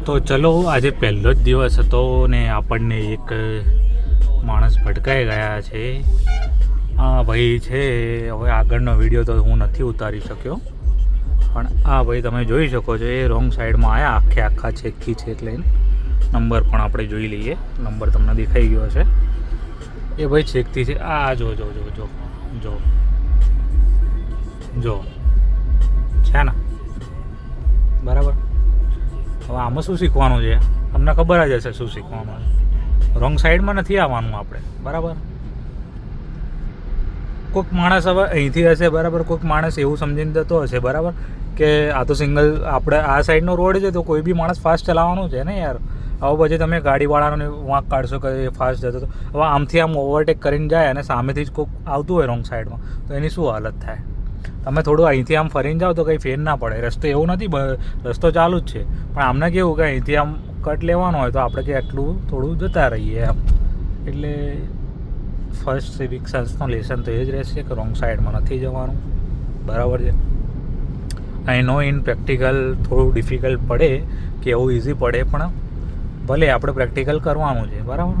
તો ચલો આજે પહેલો જ દિવસ હતો ને આપણને એક માણસ ભટકાઈ ગયા છે. આ ભાઈ છે, હવે આગળનો વિડીયો તો હું નથી ઉતારી શક્યો, પણ આ ભાઈ તમે જોઈ શકો છો એ રોંગ સાઈડમાં આવ્યા, આખા છેકથી છેક લઈને. નંબર પણ આપણે જોઈ લઈએ, નંબર તમને દેખાઈ ગયો હશે. એ ભાઈ છેકથી છે, આ જો જો જો જો જો જો છે ને, બરાબર. હવે આમાં શું શીખવાનું છે? તમને ખબર જ હશે શું શીખવાનું છે. રોંગ સાઈડમાં નથી આવવાનું આપણે, બરાબર. કોઈક માણસ હવે અહીંથી હશે, બરાબર, કોઈક માણસ એવું સમજીને જતો હશે, બરાબર, કે આ તો સિંગલ આપણે આ સાઈડનો રોડ છે તો કોઈ બી માણસ ફાસ્ટ ચલાવવાનું છે ને યાર. હવે પછી તમે ગાડીવાળાને વાંક કાઢશો કે એ ફાસ્ટ જતો હતો. હવે આમથી આમ ઓવરટેક કરીને જાય અને સામેથી જ કોઈક આવતું હોય રોંગ સાઈડમાં, તો એની શું હાલત થાય? તમે થોડું અહીંથી આમ ફરીને જાઓ તો કંઈ ફેર ના પડે. રસ્તો એવું નથી, રસ્તો ચાલુ જ છે, પણ આમને કેવું કે અહીંથી આમ કટ લેવાનો હોય તો આપણે કે આટલું થોડું જતા રહીએ એમ. એટલે ફર્સ્ટ સિવિક સેન્સનું લેસન તો એ જ રહેશે કે રોંગ સાઈડમાં નથી જવાનું, બરાબર છે. આઈ નો ઇન પ્રેક્ટિકલ થોડું ડિફિકલ્ટ પડે કે એવું ઇઝી પડે, પણ ભલે આપણે પ્રેક્ટિકલ કરવાનું છે, બરાબર.